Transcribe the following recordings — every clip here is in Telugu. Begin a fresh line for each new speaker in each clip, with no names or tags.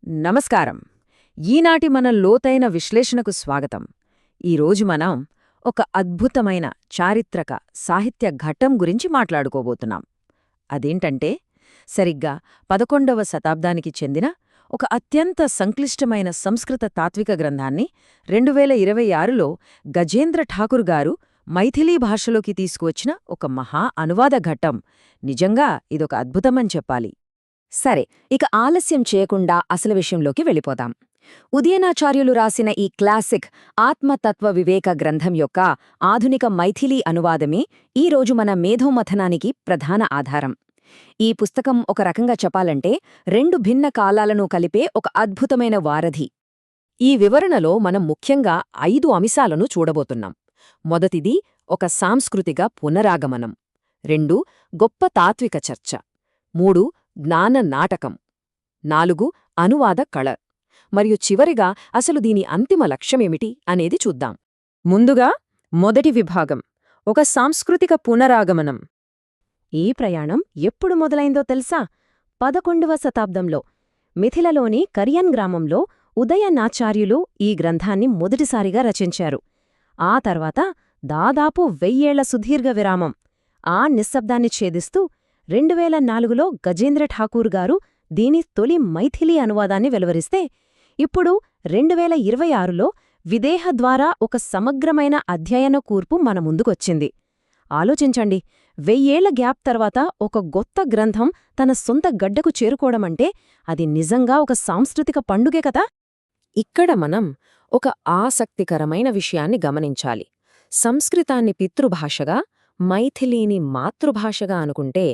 నమస్కారం. ఈనాటి మన లోతైన విశ్లేషణకు స్వాగతం. ఈరోజు మనం ఒక అద్భుతమైన చారిత్రక సాహిత్య ఘట్టం గురించి మాట్లాడుకోబోతున్నాం. అదేంటంటే సరిగ్గా 11వ శతాబ్దానికి చెందిన ఒక అత్యంత సంక్లిష్టమైన సంస్కృత తాత్విక గ్రంథాన్ని 2026లో గజేంద్ర ఠాకూర్ గారు మైథిలీ భాషలోకి తీసుకువచ్చిన ఒక మహా అనువాద ఘట్టం. నిజంగా ఇదొక అద్భుతమని చెప్పాలి.
సరే, ఇక ఆలస్యం చేయకుండా అసలు విషయంలోకి వెళ్ళిపోదాం. ఉదయనాచార్యులు రాసిన ఈ క్లాసిక్ ఆత్మతత్వ వివేక గ్రంథం యొక్క ఆధునిక మైథిలీ అనువాదమే ఈరోజు మన మేధోమథనానికి ప్రధాన ఆధారం. ఈ పుస్తకం ఒక రకంగా చెప్పాలంటే 2 భిన్న కాలాలను కలిపే ఒక అద్భుతమైన వారధి. ఈ వివరణలో మనం ముఖ్యంగా 5 అంశాలను చూడబోతున్నాం. మొదటిది ఒక సాంస్కృతిక పునరాగమనం, 2 గొప్ప తాత్విక చర్చ, 3 జ్ఞాన నాటకం, 4 అనువాద కళ, మరియు చివరిగా అసలు దీని అంతిమ లక్ష్యమేమిటి అనేది చూద్దాం. ముందుగా మొదటి విభాగం, ఒక సాంస్కృతిక పునరాగమనం. ఈ ప్రయాణం ఎప్పుడు మొదలైందో తెలుసా? 11వ శతాబ్దంలో మిథిలలోని కరియన్ గ్రామంలో ఉదయనాచార్యులు ఈ గ్రంథాన్ని మొదటిసారిగా రచించారు. ఆ తర్వాత దాదాపు 1000 ఏళ్ల సుదీర్ఘ విరామం. ఆ నిశ్శబ్దాన్ని ఛేదిస్తూ 2004లో గజేంద్ర ఠాకూర్ గారు దీని తొలి మైథిలీ అనువాదాన్ని వెలువరిస్తే, ఇప్పుడు 2026లో విదేహ ద్వారా ఒక సమగ్రమైన అధ్యయన కూర్పు మన ముందుకొచ్చింది. ఆలోచించండి, 1000 ఏళ్ల గ్యాప్ తర్వాత ఒక గొత్త గ్రంథం తన సొంత గడ్డకు చేరుకోవడమంటే అది నిజంగా ఒక సాంస్కృతిక పండుగే కదా. ఇక్కడ మనం ఒక ఆసక్తికరమైన విషయాన్ని గమనించాలి. సంస్కృతాన్ని పితృభాషగా, మైథిలీని మాతృభాషగా అనుకుంటే,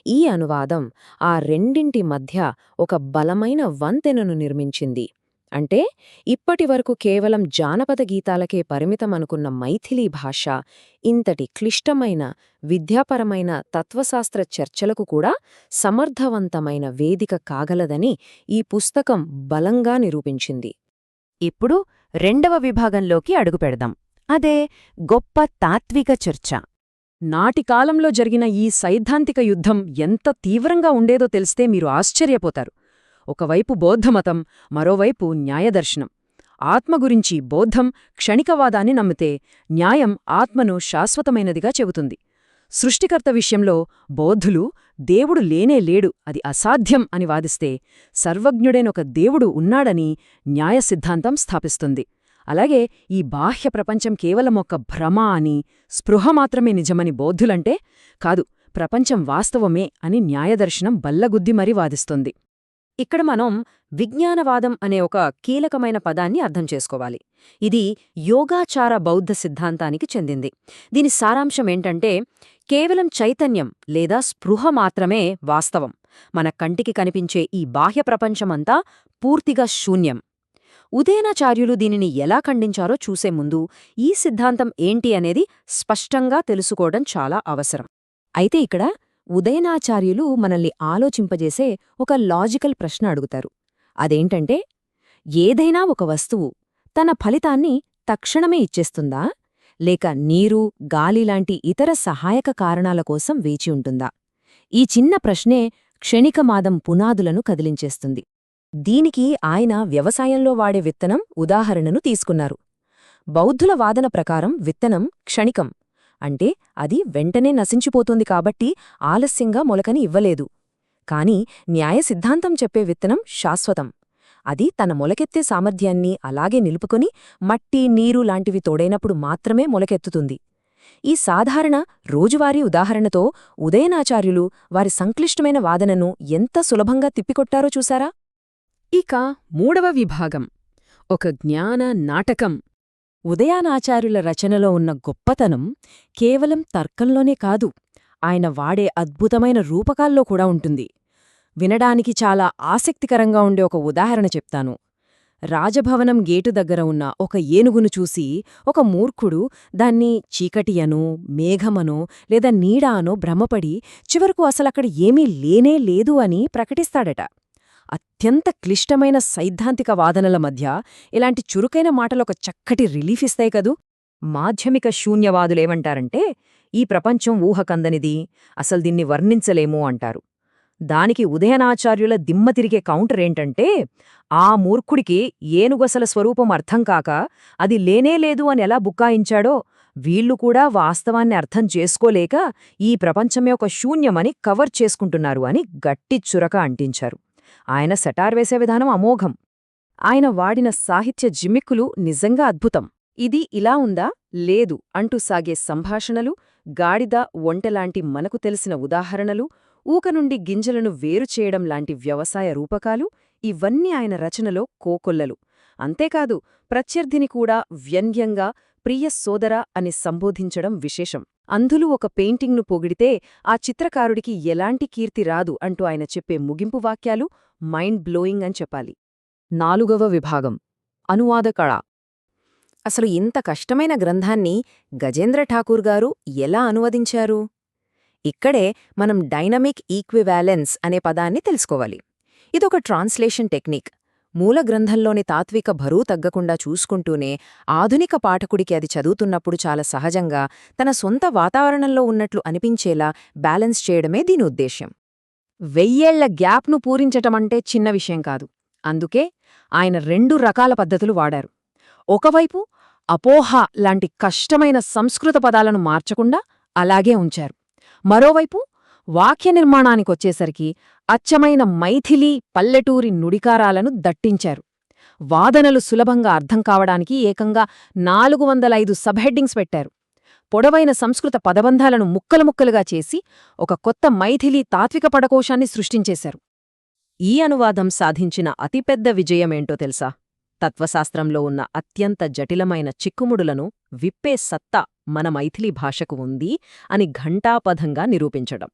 ఈ అనువాదం ఆ రెండింటి మధ్య ఒక బలమైన వంతెనను నిర్మించింది. అంటే ఇప్పటివరకు కేవలం జానపద గీతాలకే పరిమితమనుకున్న మైథిలీ భాష ఇంతటి క్లిష్టమైన విద్యాపరమైన తత్వశాస్త్ర చర్చలకు కూడా సమర్థవంతమైన వేదిక కాగలదని ఈ పుస్తకం బలంగా నిరూపించింది.
ఇప్పుడు 2వ విభాగంలోకి అడుగుపెడదాం. అదే గొప్ప తాత్విక చర్చ. నాటి కాలంలో జరిగిన ఈ సైద్ధాంతిక యుద్ధం ఎంత తీవ్రంగా ఉండేదో తెలిస్తే మీరు ఆశ్చర్యపోతారు. ఒకవైపు బౌద్ధమతం, మరోవైపు న్యాయదర్శనం. ఆత్మ గురించి బౌద్ధం క్షణికవాదాన్ని నమ్మితే, న్యాయం ఆత్మను శాశ్వతమైనదిగా చెబుతుంది. సృష్టికర్త విషయంలో బౌద్ధులు దేవుడు లేనే లేడు, అది అసాధ్యం అని వాదిస్తే, సర్వజ్ఞుడైనొక దేవుడు ఉన్నాడని న్యాయ సిద్ధాంతం స్థాపిస్తుంది. అలాగే ఈ బాహ్య ప్రపంచం కేవలం ఒక భ్రమ అని, స్పృహ మాత్రమే నిజమని బౌద్ధులంటే, కాదు, ప్రపంచం వాస్తవమే అని న్యాయదర్శనం బల్లగుద్ది మరీ వాదిస్తుంది.
ఇక్కడ మనం విజ్ఞానవాదం అనే ఒక కీలకమైన పదాన్ని అర్థం చేసుకోవాలి. ఇది యోగాచార బౌద్ధ సిద్ధాంతానికి చెందింది. దీని సారాంశమేంటంటే, కేవలం చైతన్యం లేదా స్పృహ మాత్రమే వాస్తవం. మన కంటికి కనిపించే ఈ బాహ్య ప్రపంచమంతా పూర్తిగా శూన్యం. ఉదయనాచార్యులు దీనిని ఎలా ఖండించారో చూసే ముందు ఈ సిద్ధాంతం ఏంటి అనేది స్పష్టంగా తెలుసుకోవడం చాలా అవసరం. అయితే ఇక్కడ ఉదయనాచార్యులు మనల్ని ఆలోచింపజేసే ఒక లాజికల్ ప్రశ్న అడుగుతారు. అదేంటంటే, ఏదైనా ఒక వస్తువు తన ఫలితాన్ని తక్షణమే ఇచ్చేస్తుందా, లేక నీరు, గాలిలాంటి ఇతర సహాయక కారణాల కోసం వేచి ఉంటుందా? ఈ చిన్న ప్రశ్నే క్షణికవాదం పునాదులను కదిలించేస్తుంది. దీనికి ఆయన వ్యవసాయంలో వాడే విత్తనం ఉదాహరణను తీసుకున్నారు. బౌద్ధుల వాదన ప్రకారం విత్తనం క్షణికం, అంటే అది వెంటనే నశించిపోతుంది కాబట్టి ఆలస్యంగా మొలకని ఇవ్వలేదు. కాని న్యాయ సిద్ధాంతం చెప్పే విత్తనం శాశ్వతం. అది తన మొలకెత్తే సామర్థ్యాన్ని అలాగే నిలుపుకొని మట్టి, నీరు లాంటివి తోడైనప్పుడు మాత్రమే మొలకెత్తుతుంది. ఈ సాధారణ రోజువారీ ఉదాహరణతో ఉదయనాచార్యులు వారి సంక్లిష్టమైన వాదనను ఎంత సులభంగా తిప్పికొట్టారో చూసారా?
ఇక 3వ విభాగం, ఒక జ్ఞాన నాటకం. ఉదయనాచార్యుల రచనలో ఉన్న గొప్పతనం కేవలం తర్కంలోనే కాదు, ఆయన వాడే అద్భుతమైన రూపకాల్లో కూడా ఉంటుంది. వినడానికి చాలా ఆసక్తికరంగా ఉండే ఒక ఉదాహరణ చెప్తాను. రాజభవనం గేటు దగ్గర ఉన్న ఒక ఏనుగును చూసి ఒక మూర్ఖుడు దాన్ని చీకటి అనో, మేఘమనో లేదా నీడ అనో భ్రమపడి చివరకు అసలక్కడ ఏమీ లేనే లేదు అని ప్రకటిస్తాడట. అత్యంత క్లిష్టమైన సైద్ధాంతిక వాదనల మధ్య ఇలాంటి చురుకైన మాటలొక చక్కటి రిలీఫ్ ఇస్తాయి కదూ. మాధ్యమిక శూన్యవాదులేమంటారంటే, ఈ ప్రపంచం ఊహకందనిది, అసలు దీన్ని వర్ణించలేమో అంటారు. దానికి ఉదయనాచార్యుల దిమ్మ తిరిగే కౌంటరేంటంటే, ఆ మూర్ఖుడికి ఏనుగసల స్వరూపం అర్థం కాక అది లేనేలేదు అని ఎలా బుక్కాయించాడో, వీళ్లు కూడా వాస్తవాన్ని అర్థం చేసుకోలేక ఈ ప్రపంచమే ఒక శూన్యమని కవర్ చేసుకుంటున్నారు అని గట్టి చురక అంటించారు. ఆయన సెటార్ వేసే విధానం అమోఘం. ఆయన వాడిన సాహిత్య జిమ్మిక్కులు నిజంగా అద్భుతం. ఇది ఇలా ఉందా, లేదు అంటూ సాగే సంభాషణలు, గాడిద, ఒంటెలాంటి మనకు తెలిసిన ఉదాహరణలు, ఊక నుండి గింజలను వేరుచేయడం లాంటి వ్యవసాయ రూపకాలు, ఇవన్నీ ఆయన రచనలో కోకొల్లలు. అంతేకాదు, ప్రత్యర్థిని కూడా వ్యంగ్యంగా ప్రియ సోదరా అని సంబోధించడం విశేషం. అందులో ఒక పెయింటింగ్ను పొగిడితే ఆ చిత్రకారుడికి ఎలాంటి కీర్తి రాదు అంటూ ఆయన చెప్పే ముగింపు వాక్యాలు మైండ్ బ్లోయింగ్ అని చెప్పాలి.
4వ విభాగం అనువాద కళ. అసలు ఇంత కష్టమైన గ్రంథాన్ని గజేంద్ర ఠాకూర్ గారు ఎలా అనువదించారు? ఇక్కడే మనం డైనమిక్ ఈక్వివాలెన్స్ అనే పదాన్ని తెలుసుకోవాలి. ఇదొక ట్రాన్స్లేషన్ టెక్నిక్. మూల గ్రంథంలోని తాత్విక బరువు తగ్గకుండా చూసుకుంటూనే ఆధునిక పాఠకుడికి అది చదువుతున్నప్పుడు చాలా సహజంగా తన సొంత వాతావరణంలో ఉన్నట్లు అనిపించేలా బ్యాలెన్స్ చేయడమే దీని ఉద్దేశ్యం.
1000 ఏళ్ల గ్యాప్ను పూరించటమంటే చిన్న విషయం కాదు. అందుకే ఆయన 2 రకాల పద్ధతులు వాడారు. ఒకవైపు అపోహ లాంటి కష్టమైన సంస్కృత పదాలను మార్చకుండా అలాగే ఉంచారు. మరోవైపు వాక్య నిర్మాణానికొచ్చేసరికి అచ్చమైన మైథిలీ పల్లెటూరి నుడికారాలను దట్టించారు. వాదనలు సులభంగా అర్థం కావడానికి ఏకంగా 405 సబ్హెడ్డింగ్స్ పెట్టారు. పొడవైన సంస్కృత పదబంధాలను ముక్కలుగా చేసి ఒక కొత్త మైథిలీ తాత్విక పడకోశాన్ని సృష్టించేశారు. ఈ అనువాదం సాధించిన అతిపెద్ద విజయమేంటో తెలుసా? తత్వశాస్త్రంలో ఉన్న అత్యంత జటిలమైన చిక్కుముడులను విప్పే సత్తా మన మైథిలీ భాషకు ఉంది అని ఘంటాపథంగా నిరూపించడం.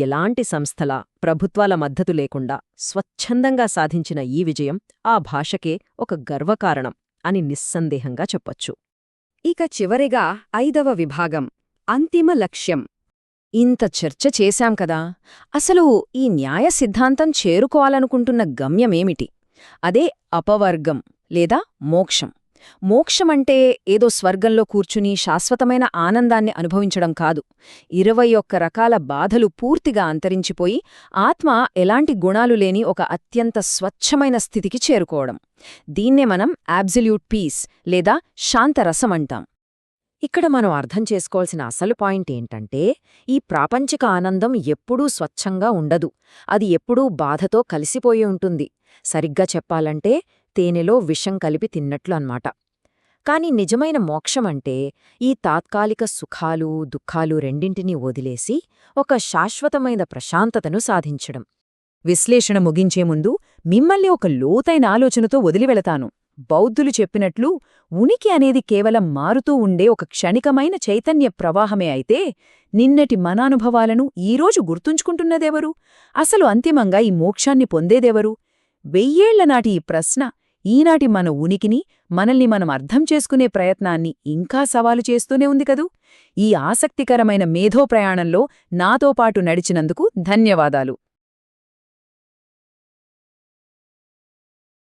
ఎలాంటి సంస్థల, ప్రభుత్వాల మద్దతు లేకుండా స్వచ్ఛందంగా సాధించిన ఈ విజయం ఆ భాషకే ఒక గర్వకారణం అని నిస్సందేహంగా చెప్పొచ్చు.
ఇక చివరిగా 5వ విభాగం అంతిమ లక్ష్యం. ఇంత చర్చ చేశాం కదా, అసలు ఈ న్యాయ సిద్ధాంతం చేరుకోవాలనుకుంటున్న గమ్యమేమిటి? అదే అపవర్గం లేదా మోక్షం. మోక్షమంటే ఏదో స్వర్గంలో కూర్చుని శాశ్వతమైన ఆనందాన్ని అనుభవించడం కాదు. 21 రకాల బాధలు పూర్తిగా అంతరించిపోయి ఆత్మ ఎలాంటి గుణాలు లేని ఒక అత్యంత స్వచ్ఛమైన స్థితికి చేరుకోవడం. దీన్నే మనం అబ్సల్యూట్ పీస్ లేదా శాంతరసమంటాం. ఇక్కడ మనం అర్థం చేసుకోవాల్సిన అసలు పాయింట్ ఏంటంటే, ఈ ప్రాపంచిక ఆనందం ఎప్పుడూ స్వచ్ఛంగా ఉండదు. అది ఎప్పుడూ బాధతో కలిసిపోయి ఉంటుంది. సరిగ్గా చెప్పాలంటే తేనెలో విషం కలిపి తిన్నట్లు అన్నమాట. కాని నిజమైన మోక్షమంటే ఈ తాత్కాలిక సుఖాలు, దుఃఖాలు రెండింటినీ వదిలేసి ఒక శాశ్వతమైన ప్రశాంతతను సాధించడం. విశ్లేషణ ముగించే ముందు మిమ్మల్ని ఒక లోతైన ఆలోచనతో వదిలివెళతాను. బౌద్ధులు చెప్పినట్లు ఉనికి అనేది కేవలం మారుతూ ఉండే ఒక క్షణికమైన చైతన్య ప్రవాహమే అయితే, నిన్నటి మనానుభవాలను ఈరోజు గుర్తుంచుకుంటున్నదెవరు? అసలు అంతిమంగా ఈ మోక్షాన్ని పొందేదెవరు? 1000 ఏళ్ల నాటి ఈ ప్రశ్న ఈనాటి మన ఉనికిని, మనల్ని మనం అర్థం చేసుకునే ప్రయత్నాన్ని ఇంకా సవాలు చేస్తూనే ఉంది కదూ. ఈ ఆసక్తికరమైన మేధో ప్రయాణంలో నాతో పాటు నడిచినందుకు ధన్యవాదాలు.